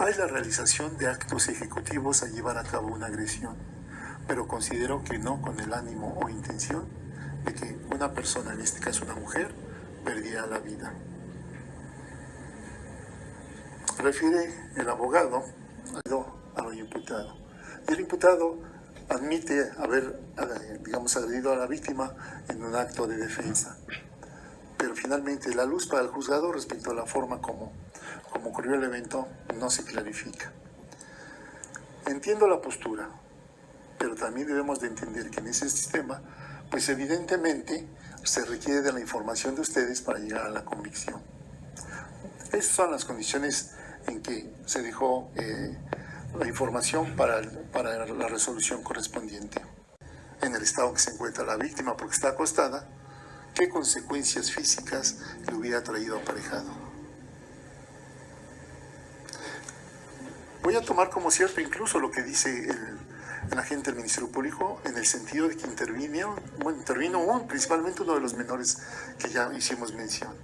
hay la realización de actos ejecutivos a llevar a cabo una agresión, pero considero que no con el ánimo o intención de que una persona, en este caso una mujer, perdiera la vida. Refiere el abogado a lo imputado. Y el imputado admite haber, agredido a la víctima en un acto de defensa. Pero finalmente la luz para el juzgado respecto a la forma como ocurrió el evento no se clarifica. Entiendo la postura, pero también debemos de entender que en ese sistema, pues evidentemente se requiere de la información de ustedes para llegar a la convicción. Esas son las condiciones en que se dejó la información para la resolución correspondiente. En el estado en que se encuentra la víctima porque está acostada, ¿qué consecuencias físicas le hubiera traído aparejado? Voy a tomar como cierto incluso lo que dice el agente del Ministerio Público en el sentido de que intervino principalmente uno de los menores que ya hicimos mención.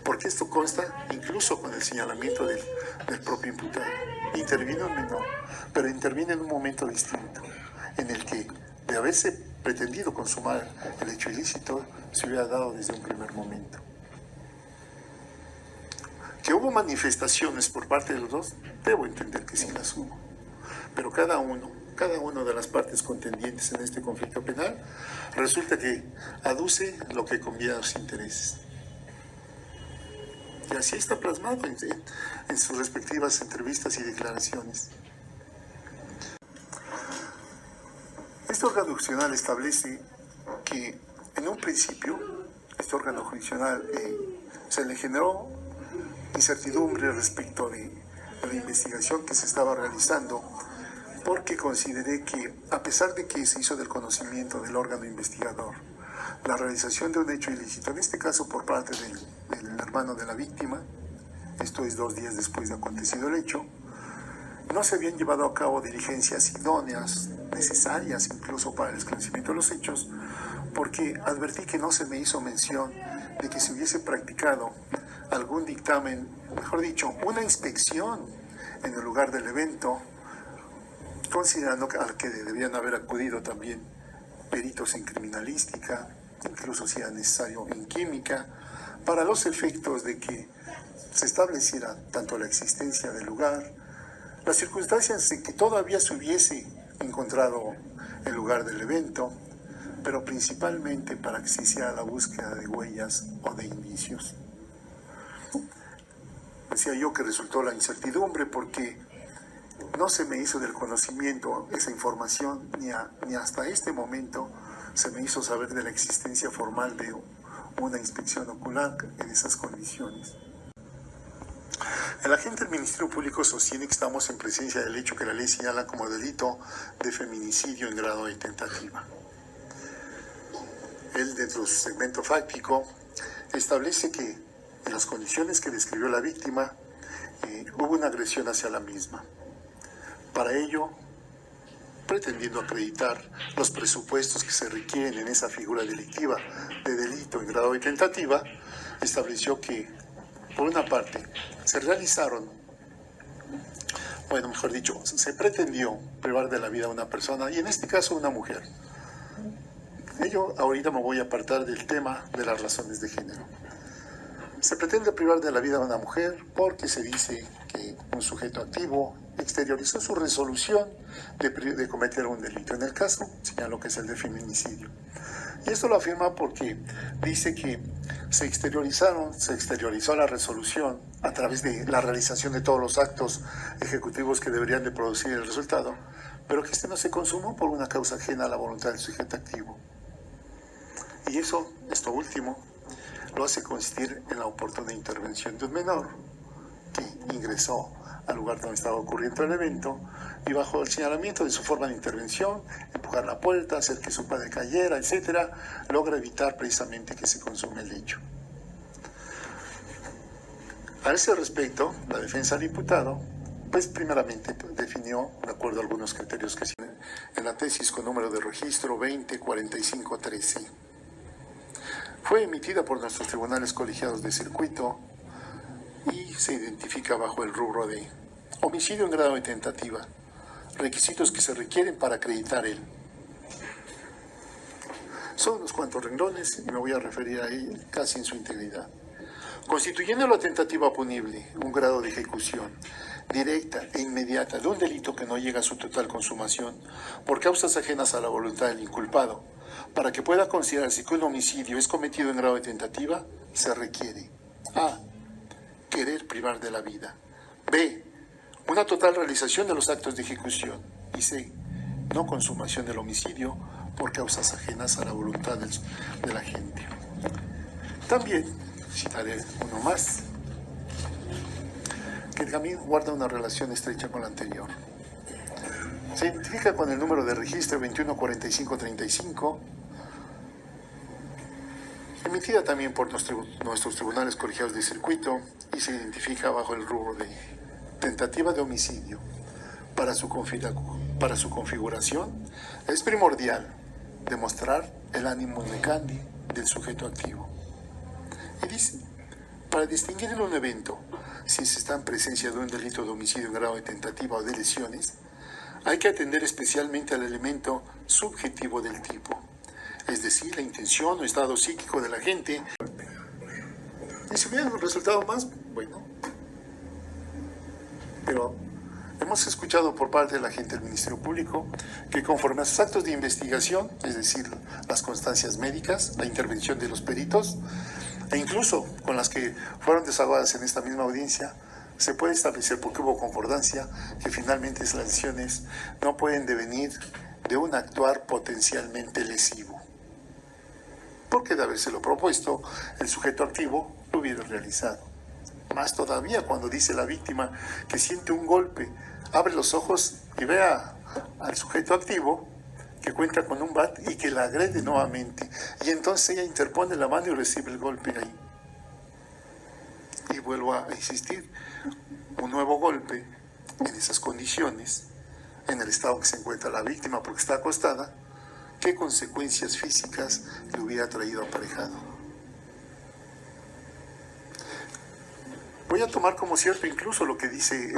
Porque esto consta incluso con el señalamiento del propio imputado. Intervino el menor, pero interviene en un momento distinto, en el que de haberse pretendido consumar el hecho ilícito, se hubiera dado desde un primer momento. Que hubo manifestaciones por parte de los dos, debo entender que sí las hubo. Pero cada una de las partes contendientes en este conflicto penal, resulta que aduce lo que conviene a los intereses. Y así está plasmado en sus respectivas entrevistas y declaraciones. Este órgano jurisdiccional establece que en un principio, este órgano jurisdiccional se le generó incertidumbre respecto de la investigación que se estaba realizando, porque consideré que, a pesar de que se hizo del conocimiento del órgano investigador la realización de un hecho ilícito, en este caso por parte del hermano de la víctima, esto es 2 días después de acontecido el hecho, no se habían llevado a cabo diligencias idóneas, necesarias incluso para el esclarecimiento de los hechos, porque advertí que no se me hizo mención de que se hubiese practicado algún dictamen, mejor dicho, una inspección en el lugar del evento, considerando al que debían haber acudido también peritos en criminalística, incluso si era necesario en química, para los efectos de que se estableciera tanto la existencia del lugar, las circunstancias en que todavía se hubiese encontrado el lugar del evento, pero principalmente para que se hiciera la búsqueda de huellas o de indicios. Decía yo que resultó la incertidumbre porque no se me hizo del conocimiento esa información, ni hasta este momento se me hizo saber de la existencia formal de una inspección ocular en esas condiciones. El agente del Ministerio Público sostiene que estamos en presencia del hecho que la ley señala como delito de feminicidio en grado de tentativa. Él, dentro de su segmento fáctico, establece que en las condiciones que describió la víctima hubo una agresión hacia la misma. Para ello, pretendiendo acreditar los presupuestos que se requieren en esa figura delictiva de delito en grado de tentativa, estableció que, por una parte, se pretendió privar de la vida a una persona, y en este caso una mujer. Yo ahorita me voy a apartar del tema de las razones de género. Se pretende privar de la vida a una mujer porque se dice que un sujeto activo exteriorizó su resolución de cometer un delito. En el caso, señaló que es el de feminicidio. Y esto lo afirma porque dice que se exteriorizó la resolución a través de la realización de todos los actos ejecutivos que deberían de producir el resultado, pero que este no se consumó por una causa ajena a la voluntad del sujeto activo. Y esto último, lo hace consistir en la oportuna intervención de un menor que ingresó al lugar donde estaba ocurriendo el evento y bajo el señalamiento de su forma de intervención, empujar la puerta, hacer que su padre cayera, etc., logra evitar precisamente que se consume el hecho. A ese respecto, la defensa del imputado, pues primeramente definió, de acuerdo a algunos criterios que se en la tesis con número de registro 204513. Fue emitida por nuestros tribunales colegiados de circuito y se identifica bajo el rubro de Homicidio en grado de tentativa. Requisitos que se requieren para acreditar él. Son unos cuantos renglones y me voy a referir a él casi en su integridad. Constituyendo la tentativa punible un grado de ejecución directa e inmediata de un delito que no llega a su total consumación por causas ajenas a la voluntad del inculpado, para que pueda considerarse que un homicidio es cometido en grado de tentativa, se requiere a. Querer privar de la vida. B. Una total realización de los actos de ejecución. Y C. No consumación del homicidio por causas ajenas a la voluntad de la gente. También citaré uno más, que también guarda una relación estrecha con la anterior. Se identifica con el número de registro 214535, emitida también por nuestros tribunales colegiados de circuito, y se identifica bajo el rubro de tentativa de homicidio. Para su configuración es primordial demostrar el ánimo necandi del sujeto activo. Y dice, para distinguir en un evento si se está en presencia de un delito de homicidio en grado de tentativa o de lesiones, hay que atender especialmente al elemento subjetivo del tipo, es decir, la intención o estado psíquico de la gente. Y si hubiera un resultado más, bueno. Pero hemos escuchado por parte de la gente del Ministerio Público que conforme a sus actos de investigación, es decir, las constancias médicas, la intervención de los peritos, e incluso con las que fueron desahogadas en esta misma audiencia, se puede establecer, porque hubo concordancia, que finalmente las lesiones no pueden devenir de un actuar potencialmente lesivo. Porque de habérselo propuesto, el sujeto activo lo hubiera realizado. Más todavía cuando dice la víctima que siente un golpe, abre los ojos y ve al sujeto activo que cuenta con un bat y que la agrede nuevamente. Y entonces ella interpone la mano y recibe el golpe ahí. Y vuelvo a insistir, un nuevo golpe en esas condiciones, en el estado que se encuentra la víctima porque está acostada, ¿qué consecuencias físicas le hubiera traído aparejado? Voy a tomar como cierto incluso lo que dice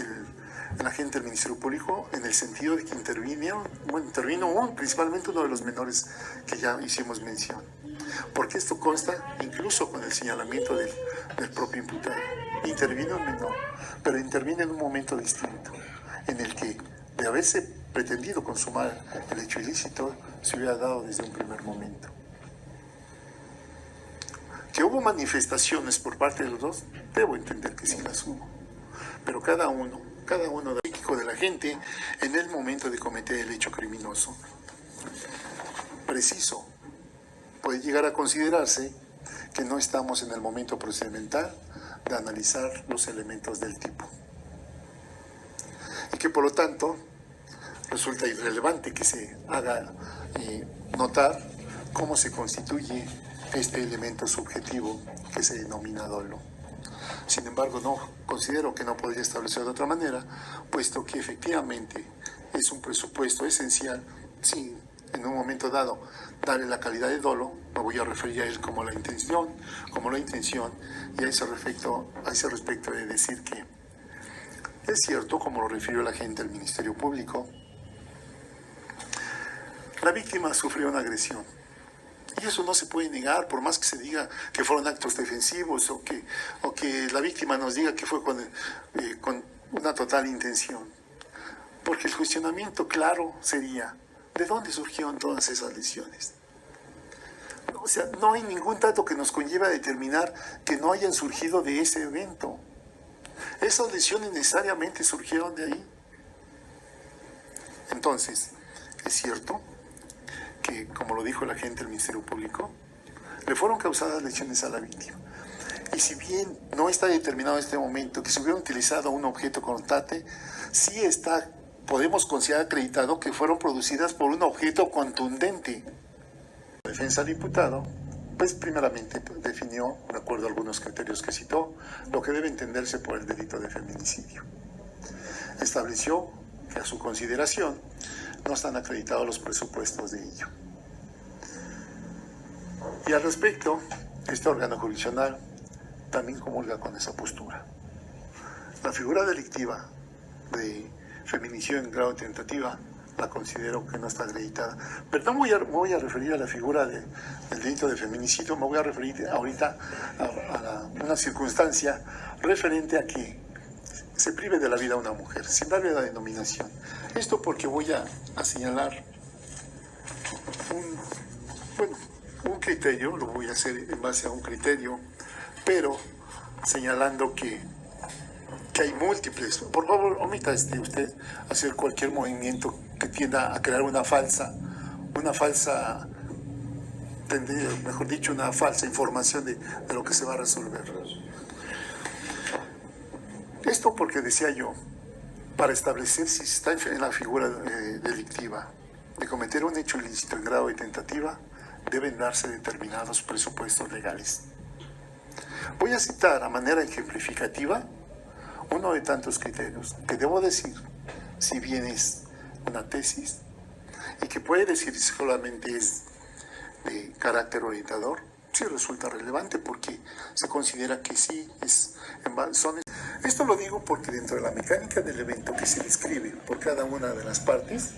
el agente del Ministerio Público, en el sentido de que intervino principalmente uno de los menores que ya hicimos mención. Porque esto consta incluso con el señalamiento del propio imputado. Intervino el menor, pero interviene en un momento distinto, en el que de haberse pretendido consumar el hecho ilícito, se hubiera dado desde un primer momento. Que hubo manifestaciones por parte de los dos, debo entender que sí las hubo. Pero cada uno del psíquico de la gente en el momento de cometer el hecho criminoso. Preciso, puede llegar a considerarse que no estamos en el momento procedimental de analizar los elementos del tipo. Y que por lo tanto resulta irrelevante que se haga notar cómo se constituye este elemento subjetivo que se denomina dolo. Sin embargo, no considero que no podría establecer de otra manera, puesto que efectivamente es un presupuesto esencial, sí, en un momento dado, darle la calidad de dolo, me voy a referir a él como la intención, y a ese respecto de decir que es cierto, como lo refirió la gente del Ministerio Público, la víctima sufrió una agresión. Y eso no se puede negar, por más que se diga que fueron actos defensivos o que la víctima nos diga que fue con una total intención. Porque el cuestionamiento claro sería, ¿de dónde surgieron todas esas lesiones? O sea, no hay ningún dato que nos conlleve a determinar que no hayan surgido de ese evento. Esas lesiones necesariamente surgieron de ahí. Entonces, es cierto que, como lo dijo la gente del Ministerio Público, le fueron causadas lesiones a la víctima. Y si bien no está determinado en este momento que se hubiera utilizado un objeto contate, sí podemos considerar acreditado que fueron producidas por un objeto contundente. La defensa del imputado, pues primeramente definió, de acuerdo a algunos criterios que citó, lo que debe entenderse por el delito de feminicidio. Estableció que a su consideración no están acreditados los presupuestos de ello. Y al respecto, este órgano jurisdiccional también comulga con esa postura. La figura delictiva de feminicidio en grado de tentativa, la considero que no está acreditada. Pero no me voy a referir a la figura del delito de feminicidio, me voy a referir ahorita a una circunstancia referente a que se prive de la vida a una mujer, sin darle la denominación. Esto porque voy a señalar un criterio, lo voy a hacer en base a un criterio, pero señalando que hay múltiples. Por favor, omita usted hacer cualquier movimiento que tienda a crear una falsa, mejor dicho, una falsa información de lo que se va a resolver. Esto porque decía yo, para establecer si está en la figura delictiva de cometer un hecho ilícito en grado de tentativa, deben darse determinados presupuestos legales. Voy a citar a manera ejemplificativa uno de tantos criterios que debo decir, si bien es una tesis, y que puede decir si solamente es de carácter orientador, sí resulta relevante porque se considera que sí son. Esto lo digo porque dentro de la mecánica del evento que se describe por cada una de las partes,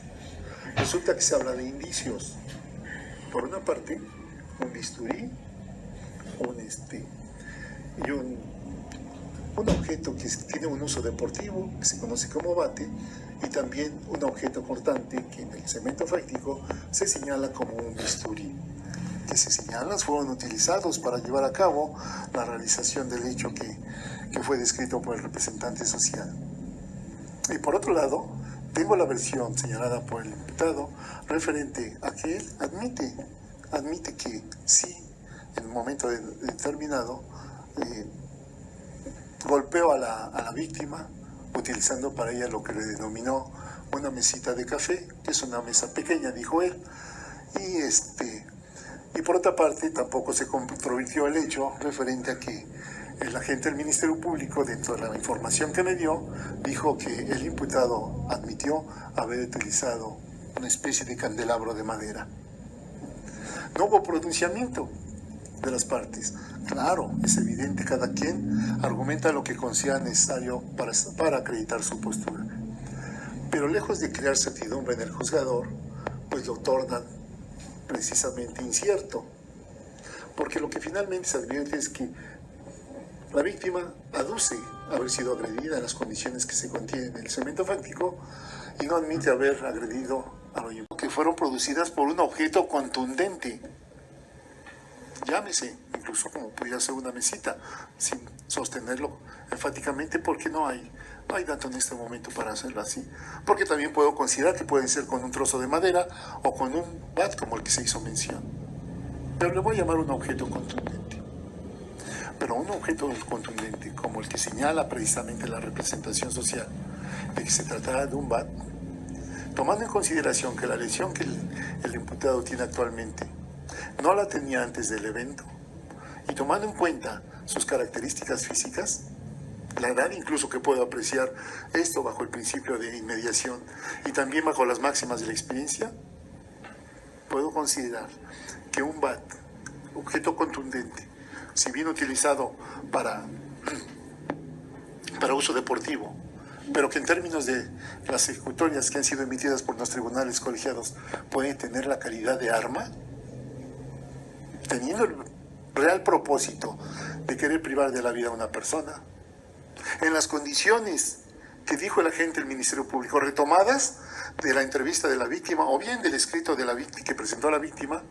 resulta que se habla de indicios. Por una parte, un bisturí, y un objeto que tiene un uso deportivo, que se conoce como bate, y también un objeto cortante que en el cemento fáctico se señala como un bisturí, que se señalan fueron utilizados para llevar a cabo la realización del hecho que fue descrito por el representante social. Y por otro lado, tengo la versión señalada por el imputado referente a que él admite que sí, en un momento determinado, golpeó a la víctima utilizando para ella lo que le denominó una mesita de café, que es una mesa pequeña, dijo él, y por otra parte tampoco se controvirtió el hecho referente a que el agente del Ministerio Público, dentro de la información que me dio, dijo que el imputado admitió haber utilizado una especie de candelabro de madera. No hubo pronunciamiento de las partes. Claro, es evidente, cada quien argumenta lo que considera necesario para acreditar su postura. Pero lejos de crear certidumbre en el juzgador, pues lo tornan precisamente incierto. Porque lo que finalmente se advierte es que la víctima aduce haber sido agredida en las condiciones que se contienen en el cemento fáctico y no admite haber agredido a lo que fueron producidas por un objeto contundente. Llámese, incluso como pudiera ser una mesita, sin sostenerlo enfáticamente, porque no hay dato en este momento para hacerlo así. Porque también puedo considerar que pueden ser con un trozo de madera o con un bat como el que se hizo mención. Pero le voy a llamar un objeto contundente. Pero un objeto contundente como el que señala precisamente la representación social de que se trataba de un bat, tomando en consideración que la lesión que el imputado tiene actualmente no la tenía antes del evento, y tomando en cuenta sus características físicas, la edad incluso que puedo apreciar esto bajo el principio de inmediación y también bajo las máximas de la experiencia, puedo considerar que un bat, objeto contundente, si bien utilizado para uso deportivo, pero que en términos de las ejecutorias que han sido emitidas por los tribunales colegiados puede tener la calidad de arma, teniendo el real propósito de querer privar de la vida a una persona, en las condiciones que dijo el agente del Ministerio Público, retomadas de la entrevista de la víctima o bien del escrito de la víctima que presentó a la víctima,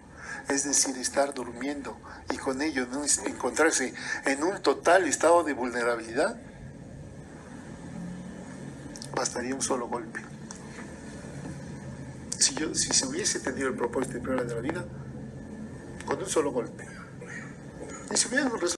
es decir, estar durmiendo y con ello no encontrarse en un total estado de vulnerabilidad, bastaría un solo golpe. Si se hubiese tenido el propósito de privar de la vida, con un solo golpe. Y si hubieran